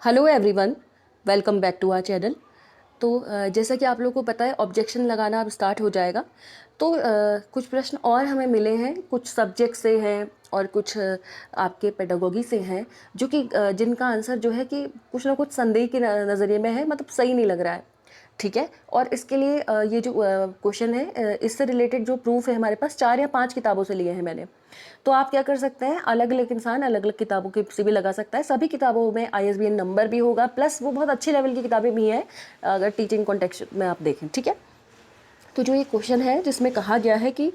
Hello everyone, welcome back to our channel. तो जैसा कि आप लोगों को पता है, ऑब्जेक्शन लगाना अब स्टार्ट हो जाएगा। तो कुछ प्रश्न और हमें मिले हैं, कुछ सब्जेक्ट से हैं और कुछ आपके पेडागोगी से हैं, जो कि जिनका आंसर जो है कि कुछ ना कुछ संदेह के नज़रिए में है, मतलब सही नहीं लग रहा है। ठीक है। और इसके लिए ये जो क्वेश्चन है, इससे रिलेटेड जो प्रूफ है हमारे पास 4 या 5 किताबों से लिए हैं मैंने। तो आप क्या कर सकते हैं, अलग अलग इंसान अलग अलग किताबों के से भी लगा सकता है। सभी किताबों में ISBN नंबर भी होगा, प्लस वो बहुत अच्छे लेवल की किताबें भी हैं अगर टीचिंग कॉन्टेक्स्ट में आप देखें। ठीक है। तो जो ये क्वेश्चन है जिसमें कहा गया है कि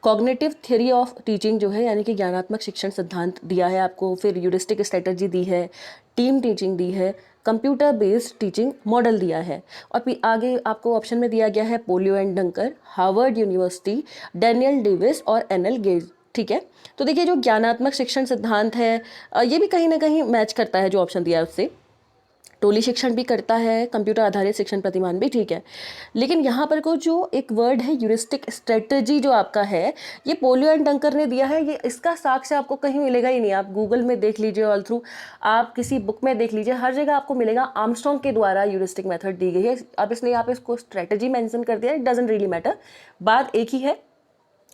कॉग्निटिव थ्योरी ऑफ टीचिंग जो है, यानी कि ज्ञानात्मक शिक्षण सिद्धांत दिया है आपको, फिर ह्यूरिस्टिक स्ट्रेटजी दी है, टीम टीचिंग दी है, कंप्यूटर बेस्ड टीचिंग मॉडल दिया है, और फिर आगे आपको ऑप्शन में दिया गया है पोलियो एंड डंकर, हार्वर्ड यूनिवर्सिटी, डैनियल डेविस और NL गेज। ठीक है। तो देखिए, जो ज्ञानात्मक शिक्षण सिद्धांत है ये भी कहीं ना कहीं मैच करता है जो ऑप्शन दिया है उससे। टोली शिक्षण भी करता है, कंप्यूटर आधारित शिक्षण प्रतिमान भी ठीक है। लेकिन यहाँ पर को जो एक वर्ड है ह्यूरिस्टिक स्ट्रेटजी जो आपका है, ये पोलियो एंड डंकर ने दिया है। ये इसका साक्ष्य आपको कहीं मिलेगा ही नहीं। आप गूगल में देख लीजिए, ऑल थ्रू आप किसी बुक में देख लीजिए, हर जगह आपको मिलेगा आर्मस्ट्रॉन्ग के द्वारा ह्यूरिस्टिक मेथड दी गई है। अब इसलिए आप इसको स्ट्रेटजी मेंशन कर दिया, इट डजंट रियली मैटर, बात एक ही है।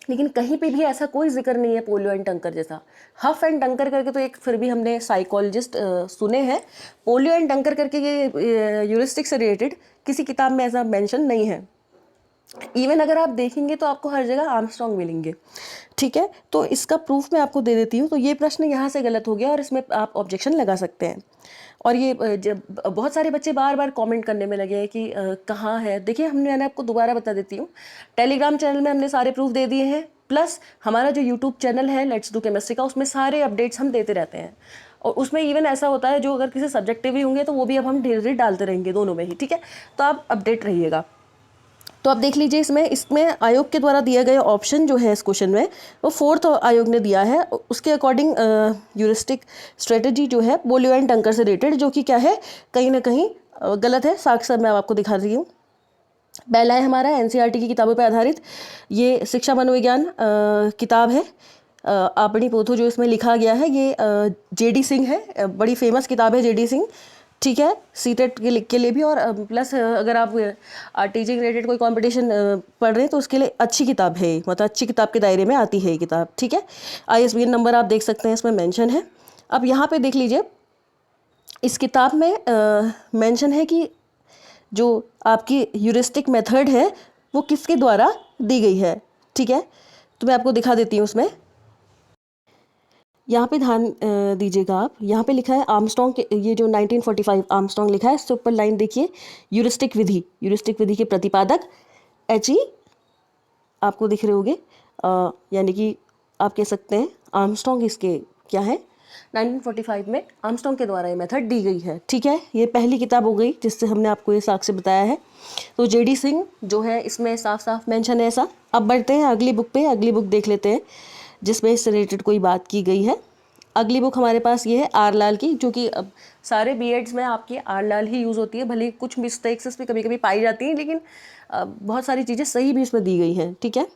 लेकिन कहीं पे भी ऐसा कोई जिक्र नहीं है पोलियो एंड टंकर जैसा। हफ एंड टंकर करके तो एक फिर भी हमने साइकोलॉजिस्ट सुने हैं, पोलियो एंड टंकर करके ये यूरिस्टिक से रिलेटेड किसी किताब में ऐसा मेंशन नहीं है। इवन अगर आप देखेंगे तो आपको हर जगह आर्मस्ट्रॉन्ग मिलेंगे। ठीक है। तो इसका प्रूफ मैं आपको दे देती हूँ। तो ये प्रश्न यहाँ से गलत हो गया और इसमें आप ऑब्जेक्शन लगा सकते हैं। और ये जब बहुत सारे बच्चे बार बार कमेंट करने में लगे हैं कि कहाँ है। देखिए, मैंने आपको दोबारा बता देती हूँ, टेलीग्राम चैनल में हमने सारे प्रूफ दे दिए हैं, प्लस हमारा जो यूट्यूब चैनल है लेट्स डू केमिस्ट्री का, उसमें सारे अपडेट्स हम देते रहते हैं। और उसमें इवन ऐसा होता है जो अगर किसी सब्जेक्टिव ही होंगे तो वो भी अब हम धीरे डालते रहेंगे दोनों में ही। ठीक है। तो आप अपडेट रहिएगा। तो आप देख लीजिए, इसमें इसमें आयोग के द्वारा दिया गया ऑप्शन जो है इस क्वेश्चन में, वो 4th आयोग ने दिया है। उसके अकॉर्डिंग ह्यूरिस्टिक स्ट्रेटजी जो है पोलियो एंड टंकर से रिलेटेड, जो कि क्या है, कहीं ना कहीं गलत है। साक्ष्य मैं आपको दिखा रही हूँ। पहला है हमारा NCERT की किताबों पर आधारित ये शिक्षा मनोविज्ञान किताब है। आपनी पोथो जो इसमें लिखा गया है, ये JD सिंह है, बड़ी फेमस किताब है JD सिंह। ठीक है। सीटेट के लिए भी, और प्लस अगर आप टीचिंग रिलेटेड कोई कंपटीशन पढ़ रहे हैं तो उसके लिए अच्छी किताब है, मतलब अच्छी किताब के दायरे में आती है ये किताब। ठीक है। ISBN नंबर आप देख सकते हैं, इसमें मेंशन है। अब यहाँ पे देख लीजिए, इस किताब में मेंशन है कि जो आपकी ह्यूरिस्टिक मेथड है वो किसके द्वारा दी गई है। ठीक है। तो मैं आपको दिखा देती हूँ उसमें। यहाँ पे ध्यान दीजिएगा आप, यहाँ पे लिखा है आर्मस्ट्रॉन्ग के, ये जो 1945 आर्मस्ट्रॉन्ग लिखा है, इससे ऊपर लाइन देखिए, ह्यूरिस्टिक विधि के प्रतिपादक HE आपको दिख रहे होंगे, यानी कि आप कह सकते हैं आर्मस्ट्रॉन्ग इसके क्या है, 1945 में आर्मस्ट्रॉन्ग के द्वारा ये मेथड दी गई है। ठीक है। ये पहली किताब हो गई जिससे हमने आपको ये साक्ष्य बताया है। तो JD सिंह जो है, इसमें साफ साफ मेंशन है ऐसा। अब बढ़ते हैं अगली बुक पे, अगली बुक देख लेते हैं जिसमें इससे रिलेटेड कोई बात की गई है। अगली बुक हमारे पास ये है R लाल की, जो कि अब सारे BEds में आपकी R लाल ही यूज़ होती है। भले कुछ मिस्टेक्स इसमें कभी कभी पाई जाती हैं, लेकिन बहुत सारी चीज़ें सही भी इसमें दी गई हैं। ठीक है।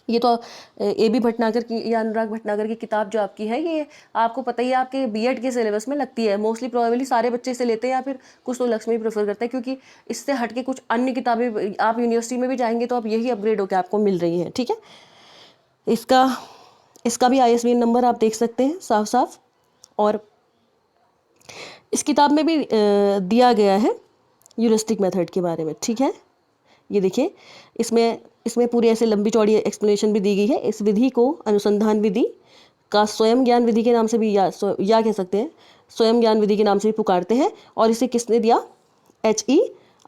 ये तो AB भटनागर की या अनुराग भटनागर की किताब जो आपकी है, ये आपको पता ही है आपके BEd के सिलेबस में लगती है। मोस्टली प्रोबेबली सारे बच्चे इसे लेते हैं, या फिर कुछ तो लक्ष्मी प्रेफर करते हैं, क्योंकि इससे हट के कुछ अन्य किताबें आप यूनिवर्सिटी में भी जाएंगे तो अब यही अपग्रेड होकर आपको मिल रही हैं। ठीक है। इसका इसका भी ISBN नंबर आप देख सकते हैं साफ साफ। और इस किताब में भी दिया गया है ह्यूरिस्टिक मेथड के बारे में। ठीक है। ये देखिए, इसमें इसमें पूरी ऐसे लंबी चौड़ी एक्सप्लेनेशन भी दी गई है। इस विधि को अनुसंधान विधि का स्वयं ज्ञान विधि के नाम से भी या कह सकते हैं, स्वयं ज्ञान विधि के नाम से भी पुकारते हैं। और इसे किसने दिया, HE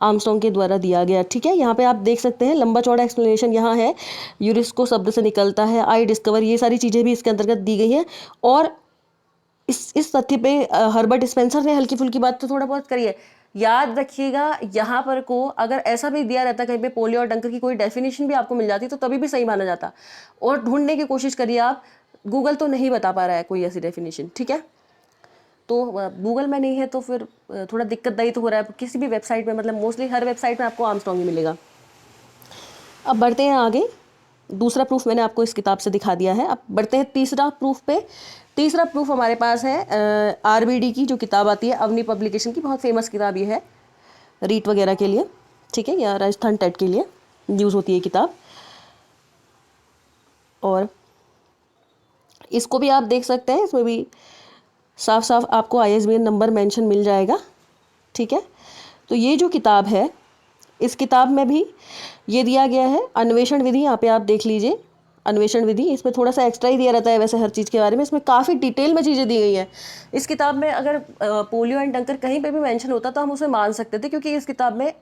आर्मस्ट्रॉन्ग के द्वारा दिया गया। ठीक है। यहाँ पे आप देख सकते हैं लंबा चौड़ा एक्सप्लेनेशन यहाँ है। यूरिस्को शब्द से निकलता है, आई डिस्कवर, ये सारी चीज़ें भी इसके अंतर्गत दी गई हैं। और इस तथ्य पे हर्बर्ट स्पेंसर ने हल्की फुल्की बात तो थोड़ा बहुत करी है। याद रखिएगा, यहाँ पर को अगर ऐसा भी दिया रहता कहीं पे पोलियो और डंकर की कोई डेफिनेशन भी आपको मिल जाती तो तभी भी सही माना जाता। और ढूंढने की कोशिश करिए आप, गूगल तो नहीं बता पा रहा है कोई ऐसी डेफिनेशन। ठीक है। तो गूगल में नहीं है तो फिर थोड़ा दिक्कतदायी तो हो रहा है किसी भी वेबसाइट में, मतलब मोस्टली हर वेबसाइट में आपको आर्मस्ट्रॉन्ग ही मिलेगा। अब बढ़ते हैं आगे। दूसरा प्रूफ मैंने आपको इस किताब से दिखा दिया है। अब बढ़ते हैं तीसरा प्रूफ पे। तीसरा प्रूफ हमारे पास है RBD की जो किताब आती है, अवनी पब्लिकेशन की, बहुत फेमस किताब ये है रीट वगैरह के लिए, ठीक है, या राजस्थान टेट के लिए यूज़ होती है किताब। और इसको भी आप देख सकते हैं, इसमें भी साफ साफ आपको ISBN नंबर मेंशन मिल जाएगा, ठीक है। तो ये जो किताब है, इस किताब में भी ये दिया गया है अन्वेषण विधि, यहाँ पे आप देख लीजिए अन्वेषण विधि। इसमें थोड़ा सा एक्स्ट्रा ही दिया रहता है वैसे हर चीज़ के बारे में, इसमें काफ़ी डिटेल में चीज़ें दी गई हैं। इस किताब में अगर पोलियो एंड डंकर कहीं पे भी मेंशन होता तो हम उसे मान सकते थे, क्योंकि इस किताब में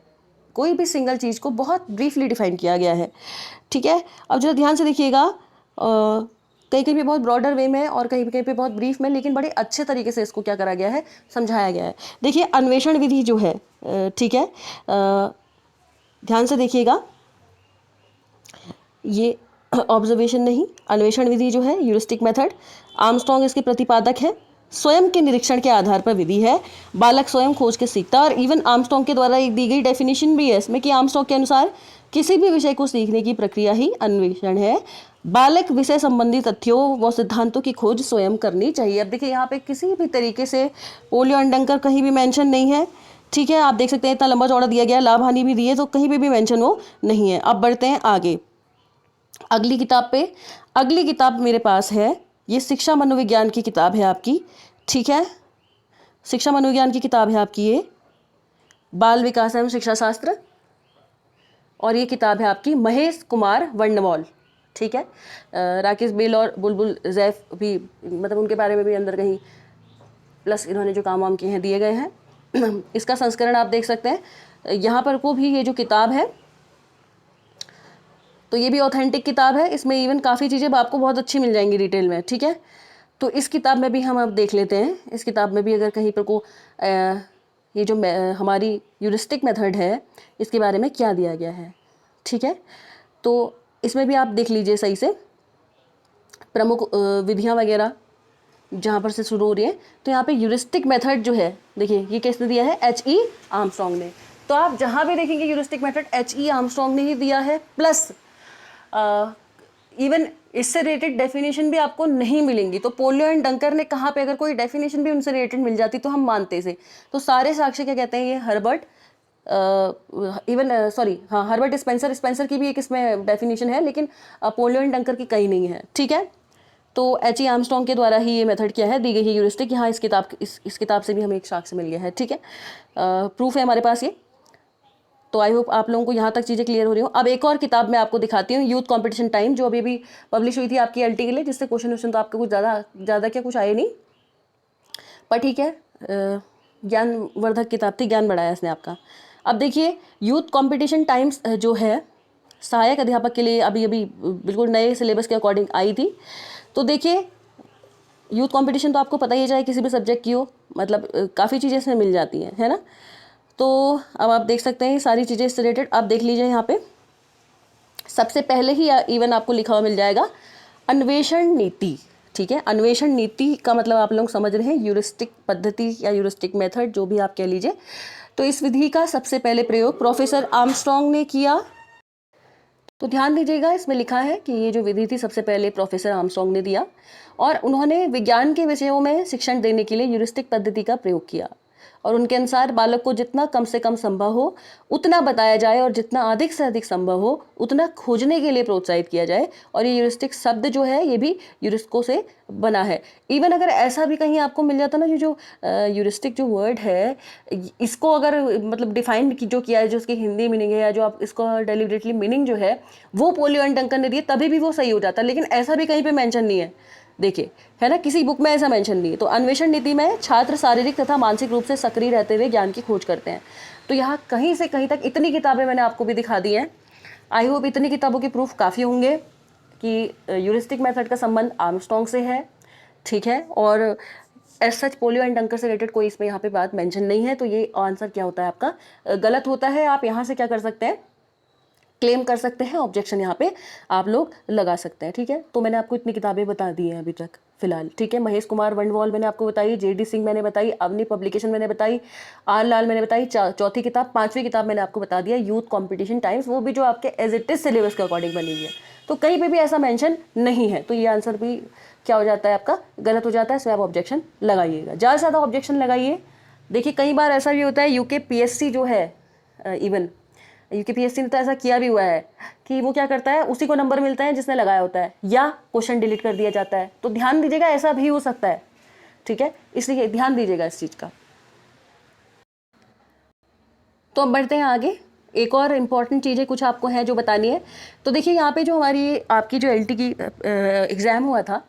कोई भी सिंगल चीज़ को बहुत ब्रीफली डिफाइन किया गया है, ठीक है। अब जरा ध्यान से देखिएगा, कहीं कहीं पे बहुत ब्रॉडर वे में और कहीं कहीं पे बहुत ब्रीफ में, लेकिन बड़े अच्छे तरीके से इसको क्या करा गया है, समझाया गया है। देखिए अन्वेषण विधि जो है, ठीक है, ध्यान से देखिएगा, ये ऑब्जर्वेशन नहीं, अन्वेषण विधि जो है ह्यूरिस्टिक मेथड, आर्मस्ट्रॉन्ग इसके प्रतिपादक है, स्वयं के निरीक्षण के आधार पर विधि है, बालक स्वयं खोज के सीखता है। और इवन आर्मस्ट्रॉन्ग के द्वारा एक दी गई डेफिनेशन भी है इसमें कि आर्मस्ट्रॉन्ग के अनुसार किसी भी विषय को सीखने की प्रक्रिया ही अन्वेषण है, बालक विषय संबंधी तथ्यों व सिद्धांतों की खोज स्वयं करनी चाहिए। अब देखिए यहाँ पे किसी भी तरीके से पोलियो एंड डंकर कहीं भी मेंशन नहीं है, ठीक है, आप देख सकते हैं इतना लंबा चौड़ा दिया गया, लाभ हानि भी दी है, तो कहीं पे भी मेंशन वो नहीं है। अब बढ़ते हैं आगे अगली किताब पे। अगली किताब मेरे पास है, ये शिक्षा मनोविज्ञान की किताब है आपकी, ठीक है, शिक्षा मनोविज्ञान की किताब है आपकी ये, बाल विकास एवं शिक्षा शास्त्र, और ये किताब है आपकी महेश कुमार वर्णवाल, ठीक है। राकेश बेल और बुलबुल जैफ भी, मतलब उनके बारे में भी अंदर कहीं प्लस इन्होंने जो काम वाम किए हैं दिए गए हैं। इसका संस्करण आप देख सकते हैं यहाँ पर को भी, ये जो किताब है तो ये भी ऑथेंटिक किताब है, इसमें इवन काफ़ी चीज़ें आपको बहुत अच्छी मिल जाएंगी डिटेल में, ठीक है। तो इस किताब में भी हम अब देख लेते हैं, इस किताब में भी अगर कहीं पर को ये जो हमारी ह्यूरिस्टिक मेथड है इसके बारे में क्या दिया गया है, ठीक है। तो इसमें भी आप देख लीजिए सही से प्रमुख विधियाँ वगैरह जहाँ पर से शुरू हो रही है। तो यहाँ पे ह्यूरिस्टिक मेथड जो है, देखिए ये किसने दिया है, H.E. आर्मस्ट्रॉन्ग ने। तो आप जहाँ भी देखेंगे ह्यूरिस्टिक मेथड H.E. आर्मस्ट्रॉन्ग ने ही दिया है, प्लस इवन इससे रिलेटेड डेफिनेशन भी आपको नहीं मिलेंगी। तो पोलियो एंड डंकर ने कहाँ पे अगर कोई डेफिनेशन भी उनसे रिलेटेड मिल जाती तो हम मानते से। तो सारे साक्ष्य क्या कहते हैं, ये हर्बर्ट इवन सॉरी हाँ हर्बर्ट स्पेंसर की भी एक इसमें डेफिनेशन है, लेकिन पोलियो एंड डंकर की कहीं नहीं है, ठीक है। तो H.E. आर्मस्ट्रॉन्ग के द्वारा ही ये मेथड क्या है दी गई है ह्यूरिस्टिक, यहाँ इस किताब से भी हमें एक साक्ष्य मिल गया है, ठीक है। प्रूफ है हमारे पास ये। तो आई होप आप लोगों को यहाँ तक चीज़ें क्लियर हो रही हो। अब एक और किताब मैं आपको दिखाती हूँ, यूथ कंपटीशन टाइम, जो अभी पब्लिश हुई थी आपकी LT के लिए, जिससे क्वेश्चन तो आपको कुछ ज़्यादा क्या कुछ आए नहीं, पर ठीक है, ज्ञानवर्धक किताब थी, ज्ञान बढ़ाया इसने आपका। अब देखिए यूथ कंपटीशन टाइम्स जो है सहायक अध्यापक के लिए अभी बिल्कुल नए सिलेबस के अकॉर्डिंग आई थी। तो देखिए यूथ कंपटीशन तो आपको पता ही है, चाहे किसी भी सब्जेक्ट की हो, मतलब काफ़ी चीज़ें इसमें मिल जाती हैं, है ना। तो अब आप देख सकते हैं सारी चीज़ें इससे रिलेटेड, आप देख लीजिए यहाँ पे सबसे पहले ही इवन आपको लिखा हुआ मिल जाएगा अन्वेषण नीति, ठीक है। अन्वेषण नीति का मतलब आप लोग समझ रहे हैं ह्यूरिस्टिक पद्धति या ह्यूरिस्टिक मेथड, जो भी आप कह लीजिए। तो इस विधि का सबसे पहले प्रयोग प्रोफेसर आर्मस्ट्रॉन्ग ने किया। तो ध्यान दीजिएगा इसमें लिखा है कि ये जो विधि थी सबसे पहले प्रोफेसर आर्मस्ट्रॉन्ग ने दिया, और उन्होंने विज्ञान के विषयों में शिक्षण देने के लिए ह्यूरिस्टिक पद्धति का प्रयोग किया। और उनके अनुसार बालक को जितना कम से कम संभव हो उतना बताया जाए, और जितना अधिक से अधिक संभव हो उतना खोजने के लिए प्रोत्साहित किया जाए। और ये ह्यूरिस्टिक शब्द जो है ये भी ह्यूरिस्को से बना है। इवन अगर ऐसा भी कहीं आपको मिल जाता ना, जो ह्यूरिस्टिक जो वर्ड है इसको अगर मतलब डिफाइन जो किया है, जो उसकी हिंदी मीनिंग है, या जो आप इसको डेलिबरेटली मीनिंग जो है वो पोलियो एंड डंकर ने दिए, तभी भी वो सही हो जाता, लेकिन ऐसा भी कहीं पे मेंशन नहीं है, देखिए, है ना, किसी बुक में ऐसा मेंशन नहीं है। तो अन्वेषण नीति में छात्र शारीरिक तथा मानसिक रूप से सक्रिय रहते हुए ज्ञान की खोज करते हैं। तो यहाँ कहीं से कहीं तक इतनी किताबें मैंने आपको भी दिखा दी हैं। आई होप इतनी किताबों के प्रूफ काफ़ी होंगे कि ह्यूरिस्टिक मेथड का संबंध आर्मस्ट्रॉन्ग से है, ठीक है। और as such polio and Dunker से रिलेटेड कोई इसमें यहाँ पे बात मेंशन नहीं है। तो ये आंसर क्या होता है आपका, गलत होता है। आप यहाँ से क्या कर सकते हैं, क्लेम कर सकते हैं, ऑब्जेक्शन यहाँ पे आप लोग लगा सकते हैं, ठीक है। तो मैंने आपको इतनी किताबें बता दी हैं अभी तक फिलहाल, ठीक है। महेश कुमार वर्णवाल मैंने आपको बताई, JD सिंह मैंने बताई, अवनी पब्लिकेशन मैंने बताई, R लाल मैंने बताई, चौथी किताब, पांचवी किताब मैंने आपको बता दिया यूथ कंपटीशन टाइम्स, वो भी जो आपके एज इट इज सिलेबस के अकॉर्डिंग बनी हुई है। तो कहीं पे भी ऐसा मेंशन नहीं है, तो ये आंसर भी क्या हो जाता है आपका, गलत हो जाता है। इसमें आप ऑब्जेक्शन लगाइएगा, ज़्यादा से ज़्यादा ऑब्जेक्शन लगाइए। देखिए कई बार ऐसा भी होता है, यूकेपीएससी जो है, इवन यूकेपीएससी ने तो ऐसा किया भी हुआ है कि वो क्या करता है, उसी को नंबर मिलता है जिसने लगाया होता है, या क्वेश्चन डिलीट कर दिया जाता है। तो ध्यान दीजिएगा, ऐसा भी हो सकता है, ठीक है, इसलिए ध्यान दीजिएगा इस चीज़ का। तो अब बढ़ते हैं आगे। एक और इम्पॉर्टेंट चीज़ें कुछ आपको है जो बतानी है। तो देखिए यहाँ पे जो हमारी आपकी जो एलटी की एग्ज़ाम हुआ था,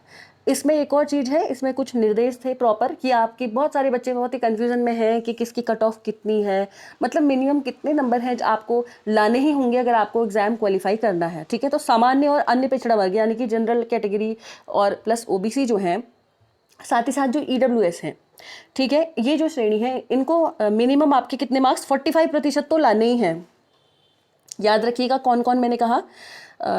इसमें एक और चीज़ है, इसमें कुछ निर्देश थे प्रॉपर कि आपके बहुत सारे बच्चे बहुत ही कन्फ्यूज़न में हैं कि किसकी कट ऑफ कितनी है, मतलब मिनिमम कितने नंबर हैं आपको लाने ही होंगे अगर आपको एग्ज़ाम क्वालिफाई करना है, ठीक है। तो सामान्य और अन्य पिछड़ा वर्ग यानी कि जनरल कैटेगरी और प्लस ओबीसी जो हैं, साथ ही साथ जो ईडब्ल्यूएस हैं, ठीक है, ये जो श्रेणी है इनको मिनिमम आपके कितने मार्क्स 45% तो लाने ही हैं। याद रखिएगा कौन कौन मैंने कहा,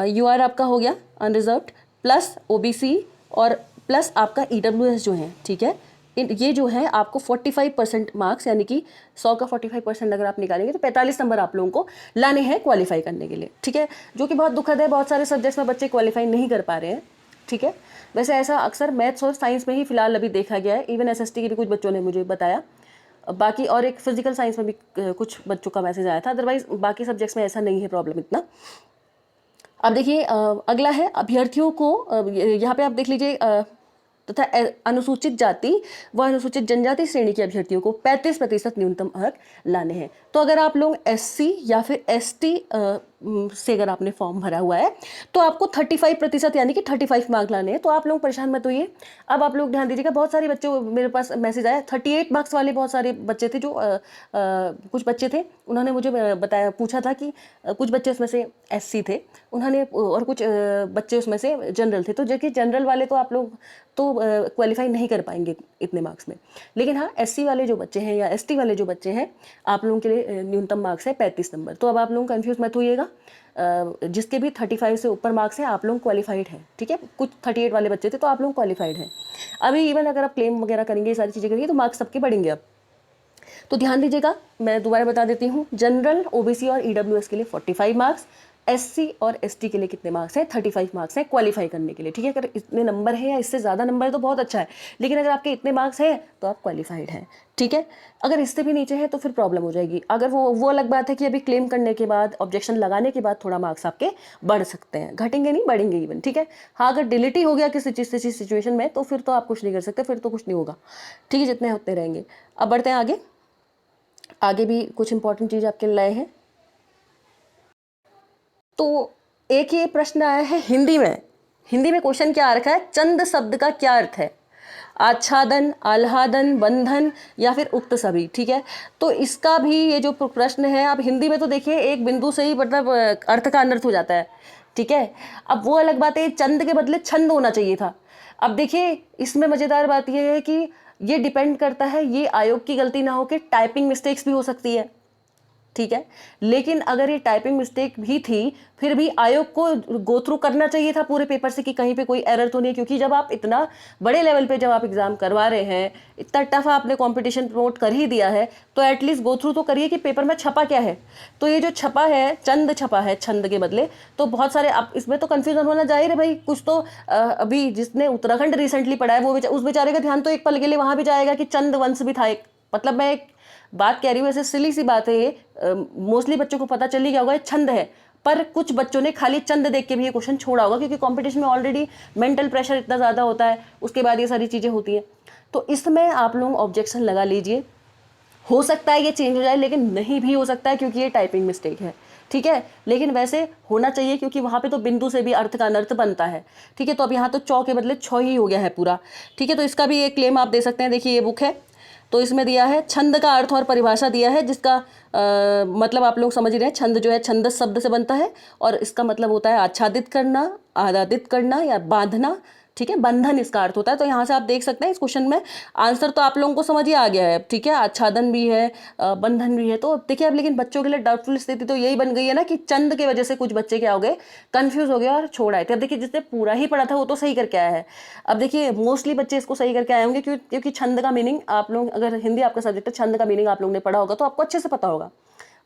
यूआर आपका हो गया अनरिजर्व्ड, प्लस ओबीसी और प्लस आपका ईडब्ल्यूएस जो है, ठीक है, ये जो है आपको 45% मार्क्स यानी कि 100 का 45% अगर आप निकालेंगे तो 45 नंबर आप लोगों को लाने हैं क्वालिफाई करने के लिए, ठीक है, जो कि बहुत दुखद है। बहुत सारे सब्जेक्ट्स में बच्चे क्वालिफाई नहीं कर पा रहे हैं, ठीक है। वैसे ऐसा अक्सर मैथ्स और साइंस में ही फिलहाल अभी देखा गया है, इवन एसएसटी के भी कुछ बच्चों ने मुझे बताया, बाकी और एक फिजिकल साइंस में भी कुछ बच्चों का मैसेज आया था, अदरवाइज बाकी सब्जेक्ट्स में ऐसा नहीं है प्रॉब्लम इतना। अब देखिए अगला है अभ्यर्थियों को, यहाँ पे आप देख लीजिए तथा अनुसूचित जाति व अनुसूचित जनजाति श्रेणी के अभ्यर्थियों को 35% न्यूनतम अंक लाने हैं। तो अगर आप लोग एससी या फिर एसटी से अगर आपने फॉर्म भरा हुआ है तो आपको 35% यानी कि 35 मार्क लाने हैं। तो आप लोग परेशान मत होइए। अब आप लोग ध्यान दीजिएगा, बहुत सारे बच्चे, मेरे पास मैसेज आया 38 मार्क्स वाले बहुत सारे बच्चे थे, जो कुछ बच्चे थे, उन्होंने मुझे बताया, पूछा था कि कुछ बच्चे उसमें से एससी थे, उन्होंने, और कुछ बच्चे उसमें से जनरल थे। तो जो कि जनरल वाले तो आप लोग तो क्वालिफाई नहीं कर पाएंगे इतने मार्क्स में, लेकिन हाँ एससी वाले जो बच्चे हैं या एसटी वाले जो बच्चे हैं, आप लोगों के लिए न्यूनतम मार्क्स है 35 नंबर। तो अब आप लोग कंफ्यूज मत होइएगा, जिसके भी 35 से ऊपर मार्क्स हैं आप लोग क्वालिफाइड हैं, ठीक है। कुछ 38 वाले बच्चे थे तो आप लोग क्वालिफाइड हैं। अभी इवन अगर आप क्लेम वगैरह करेंगे, ये सारी चीज़ें करेंगे तो मार्क्स सबके बढ़ेंगे। अब तो ध्यान दीजिएगा, मैं दोबारा बता देती हूँ, जनरल, ओबीसी और ईडब्ल्यूएस के लिए 45 मार्क्स, एससी और एसटी के लिए कितने मार्क्स हैं, 35 मार्क्स हैं क्वालिफाई करने के लिए, ठीक है। अगर इतने नंबर है या इससे ज़्यादा नंबर है तो बहुत अच्छा है, लेकिन अगर आपके इतने मार्क्स हैं तो आप क्वालिफाइड हैं, ठीक है। अगर इससे भी नीचे है तो फिर प्रॉब्लम हो जाएगी। अगर वो अलग बात है कि अभी क्लेम करने के बाद, ऑब्जेक्शन लगाने के बाद थोड़ा मार्क्स आपके बढ़ सकते हैं, घटेंगे नहीं, बढ़ेंगे इवन, ठीक है। हाँ अगर डिलीट ही हो गया किसी चीज़ से सिचुएशन में तो फिर तो आप कुछ नहीं कर सकते, फिर तो कुछ नहीं होगा, ठीक है, जितने होते रहेंगे। अब बढ़ते हैं आगे। आगे भी कुछ इंपॉर्टेंट चीज़ आपके लिए लाए हैं। तो एक ये प्रश्न आया है हिंदी में, हिंदी में क्वेश्चन क्या आ रखा है, चंद शब्द का क्या अर्थ है, आच्छादन, आह्लादन, बंधन या फिर उक्त सभी, ठीक है। तो इसका भी ये जो प्रश्न है, अब हिंदी में तो देखिए एक बिंदु से ही मतलब अर्थ का अनर्थ हो जाता है, ठीक है। अब वो अलग बात है, चंद के बदले छंद होना चाहिए था। अब देखिए इसमें मज़ेदार बात ये है कि ये डिपेंड करता है, ये आयोग की गलती ना हो के टाइपिंग मिस्टेक्स भी हो सकती है, ठीक है। लेकिन अगर ये टाइपिंग मिस्टेक भी थी, फिर भी आयोग को गो थ्रू करना चाहिए था पूरे पेपर से कि कहीं पे कोई एरर तो नहीं है, क्योंकि जब आप इतना बड़े लेवल पे जब आप एग्जाम करवा रहे हैं, इतना टफ आपने कंपटीशन प्रमोट कर ही दिया है, तो एटलीस्ट गो थ्रू तो करिए कि पेपर में छपा क्या है। तो ये जो छपा है, चंद छपा है छंद के बदले, तो बहुत सारे, अब इसमें तो कन्फ्यूजन होना जाहिर है भाई। कुछ तो अभी जिसने उत्तराखंड रिसेंटली पढ़ा है वो उस बेचारे का ध्यान तो एक पल के लिए वहां भी जाएगा कि चंद वंश भी था एक, मतलब मैं एक बात कह रही हूँ, ऐसे सिली सी बात है ये, मोस्टली बच्चों को पता चल ही गया होगा ये छंद है, पर कुछ बच्चों ने खाली चंद देख के भी ये क्वेश्चन छोड़ा होगा, क्योंकि कंपटीशन में ऑलरेडी मेंटल प्रेशर इतना ज़्यादा होता है, उसके बाद ये सारी चीज़ें होती हैं। तो इसमें आप लोग ऑब्जेक्शन लगा लीजिए, हो सकता है ये चेंज हो जाए, लेकिन नहीं भी हो सकता है क्योंकि ये टाइपिंग मिस्टेक है, ठीक है। लेकिन वैसे होना चाहिए क्योंकि वहाँ पे तो बिंदु से भी अर्थ का अनर्थ बनता है, ठीक है। तो अब यहाँ तो चौ के बदले छौ ही हो गया है पूरा, ठीक है। तो इसका भी एक क्लेम आप दे सकते हैं। देखिए ये बुक है, तो इसमें दिया है छंद का अर्थ और परिभाषा दिया है, जिसका मतलब आप लोग समझ रहे हैं, छंद जो है छंदस शब्द से बनता है और इसका मतलब होता है आच्छादित करना, आह्लादित करना या बांधना, ठीक है। बंधन इसका अर्थ होता है। तो यहाँ से आप देख सकते हैं इस क्वेश्चन में आंसर तो आप लोगों को समझ ही आ गया है, ठीक है। आच्छादन भी है, बंधन भी है। तो देखिए अब लेकिन बच्चों के लिए डाउटफुल स्थिति तो यही बन गई है ना कि चंद की वजह से कुछ बच्चे क्या हो गए, कंफ्यूज हो गए और छोड़ आए थे। अब देखिए जिसने पूरा ही पढ़ा था वो तो सही करके आया है। अब देखिए मोस्टली बच्चे इसको सही करके आए होंगे क्योंकि छंद का मीनिंग आप लोग, अगर हिंदी आपका सब्जेक्ट है, छंद का मीनिंग आप लोगों ने पढ़ा होगा तो आपको अच्छे से पता होगा।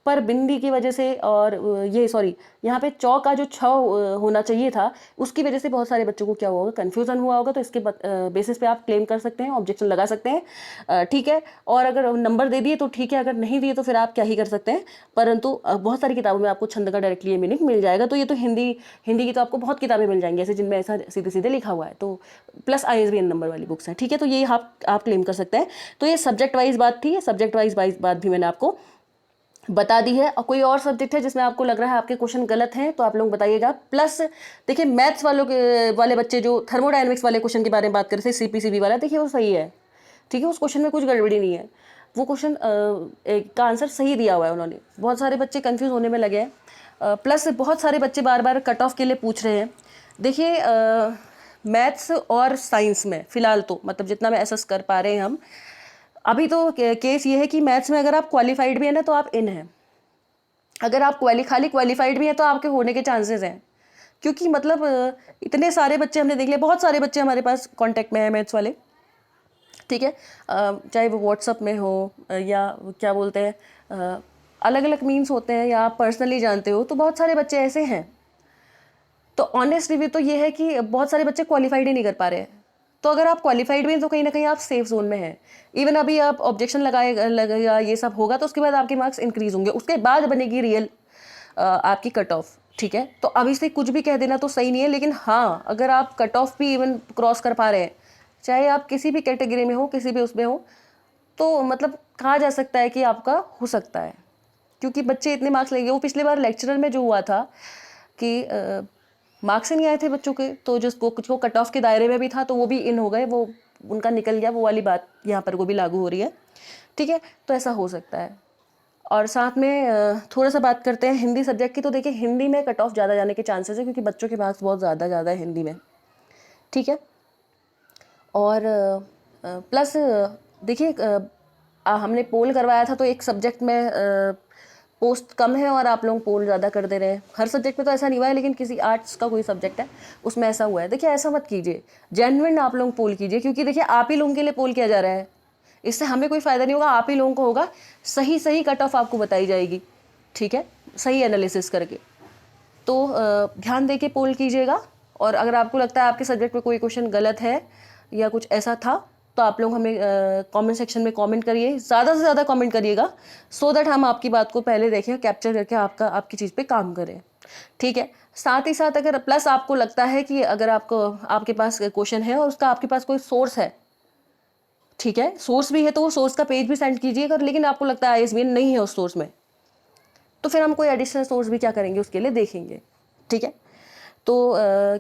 पर बिंदी की वजह से और ये सॉरी यहाँ पे चौ का जो छ होना चाहिए था उसकी वजह से बहुत सारे बच्चों को क्या हुआ होगा, कन्फ्यूज़न हुआ होगा। तो इसके बेसिस पे आप क्लेम कर सकते हैं, ऑब्जेक्शन लगा सकते हैं, ठीक है। और अगर नंबर दे दिए तो ठीक है, अगर नहीं दिए तो फिर आप क्या ही कर सकते हैं। परंतु बहुत सारी किताबों में आपको छंद का डायरेक्टली ये मीनिंग मिल जाएगा। तो ये तो हिंदी की तो आपको बहुत किताबें मिल जाएंगी ऐसे जिनमें ऐसा सीधे सीधे लिखा हुआ है, तो प्लस ISBN नंबर वाली बुक्स हैं, ठीक है। तो ये आप क्लेम कर सकते हैं। तो ये सब्जेक्ट वाइज बात थी, सब्जेक्ट वाइज बात भी मैंने आपको बता दी है। और कोई और सब्जेक्ट है जिसमें आपको लग रहा है आपके क्वेश्चन गलत हैं तो आप लोग बताइएगा। प्लस देखिए मैथ्स वाले बच्चे जो थर्मोडायनेमिक्स वाले क्वेश्चन के बारे में बात कर रहे थे, CPCB वाला, देखिए वो सही है, ठीक है। उस क्वेश्चन में कुछ गड़बड़ी नहीं है, वो क्वेश्चन का आंसर सही दिया हुआ है उन्होंने। बहुत सारे बच्चे कंफ्यूज होने में लगे हैं। प्लस बहुत सारे बच्चे बार बार कट ऑफ के लिए पूछ रहे हैं। देखिए मैथ्स और साइंस में फ़िलहाल तो मतलब जितना मैं एसेस कर पा रहे हैं हम अभी, तो केस ये है कि मैथ्स में अगर आप क्वालिफाइड भी है ना तो आप इन हैं, अगर आप खाली क्वालिफाइड भी हैं तो आपके होने के चांसेस हैं। क्योंकि मतलब इतने सारे बच्चे हमने देख लिया, बहुत सारे बच्चे हमारे पास कांटेक्ट में हैं मैथ्स वाले, ठीक है। चाहे वो व्हाट्सअप में हो या क्या बोलते हैं अलग अलग मीन्स होते हैं या आप पर्सनली जानते हो, तो बहुत सारे बच्चे ऐसे हैं। तो ऑनेस्ट रिव्यू तो ये है कि बहुत सारे बच्चे क्वालिफाइड ही नहीं कर पा रहे हैं। तो अगर आप क्वालिफाइड भी हैं तो कहीं ना कहीं आप सेफ जोन में हैं। इवन अभी आप ऑब्जेक्शन लगेगा ये सब होगा तो उसके बाद आपके मार्क्स इंक्रीज होंगे, उसके बाद बनेगी रियल आपकी कट ऑफ, ठीक है। तो अभी से कुछ भी कह देना तो सही नहीं है, लेकिन हाँ अगर आप कट ऑफ भी इवन क्रॉस कर पा रहे हैं, चाहे आप किसी भी कैटेगरी में हो, किसी भी उसमें हो, तो मतलब कहा जा सकता है कि आपका हो सकता है। क्योंकि बच्चे इतने मार्क्स लेंगे, वो पिछले बार लेक्चरर में जो हुआ था कि मार्क्स ही नहीं आए थे बच्चों के, तो जिसको कुछ को कट ऑफ के दायरे में भी था तो वो भी इन हो गए, वो उनका निकल गया। वो वाली बात यहाँ पर वो भी लागू हो रही है, ठीक है। तो ऐसा हो सकता है। और साथ में थोड़ा सा बात करते हैं हिंदी सब्जेक्ट की। तो देखिए हिंदी में कट ऑफ ज़्यादा जाने के चांसेस है क्योंकि बच्चों के मार्क्स बहुत ज़्यादा है हिंदी में, ठीक है। और प्लस देखिए हमने पोल करवाया था तो एक सब्जेक्ट में पोस्ट कम है और आप लोग पोल ज़्यादा कर दे रहे हैं। हर सब्जेक्ट में तो ऐसा नहीं हुआ है, लेकिन किसी आर्ट्स का कोई सब्जेक्ट है उसमें ऐसा हुआ है। देखिए ऐसा मत कीजिए, जेन्युइन आप लोग पोल कीजिए, क्योंकि देखिए आप ही लोगों के लिए पोल किया जा रहा है, इससे हमें कोई फ़ायदा नहीं होगा, आप ही लोगों को होगा। सही कट ऑफ आपको बताई जाएगी, ठीक है, सही एनालिसिस करके। तो ध्यान दे के पोल कीजिएगा। और अगर आपको लगता है आपके सब्जेक्ट में कोई क्वेश्चन गलत है या कुछ ऐसा था तो आप लोग हमें कमेंट सेक्शन में कमेंट करिए, ज़्यादा से ज़्यादा कमेंट करिएगा, सो दैट हम आपकी बात को पहले देखें, कैप्चर करके आपकी चीज़ पे काम करें, ठीक है। साथ ही साथ अगर प्लस आपको लगता है कि अगर आपके पास क्वेश्चन है और उसका आपके पास कोई सोर्स है, ठीक है, सोर्स भी है तो वो सोर्स का पेज भी सेंड कीजिए। अगर लेकिन आपको लगता है ISBN नहीं है उस सोर्स में, तो फिर हम कोई एडिशनल सोर्स भी क्या करेंगे उसके लिए देखेंगे, ठीक है। तो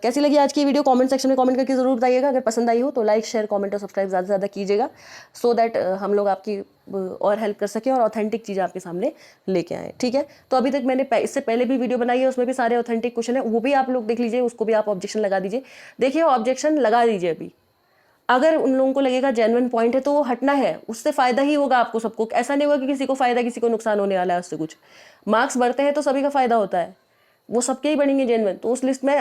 कैसी लगी आज की वीडियो कमेंट सेक्शन में कमेंट करके ज़रूर बताइएगा। अगर पसंद आई हो तो लाइक शेयर कमेंट और सब्सक्राइब ज़्यादा से ज़्यादा कीजिएगा, सो दैट हम लोग आपकी और हेल्प कर सकें और ऑथेंटिक चीज़ें आपके सामने लेके आएँ, ठीक है। तो अभी तक मैंने इससे पहले भी वीडियो बनाई है, उसमें भी सारे ऑथेंटिक क्वेश्चन है, वो भी आप लोग देख लीजिए, उसको भी आप ऑब्जेक्शन लगा दीजिए। देखिए ऑब्जेक्शन लगा दीजिए अभी, अगर उन लोगों को लगेगा जेन्युइन पॉइंट है तो वो हटना है, उससे फ़ायदा ही होगा आपको सबको। ऐसा नहीं होगा कि किसी को फ़ायदा किसी को नुकसान होने वाला है उससे। कुछ मार्क्स बढ़ते हैं तो सभी का फ़ायदा होता है, वो सबके ही बढ़ेंगे जेन्युइन, तो उस लिस्ट में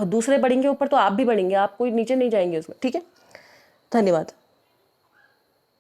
दूसरे बढ़ेंगे ऊपर तो आप भी बढ़ेंगे, आप कोई नीचे नहीं जाएंगे उसमें, ठीक है। धन्यवाद।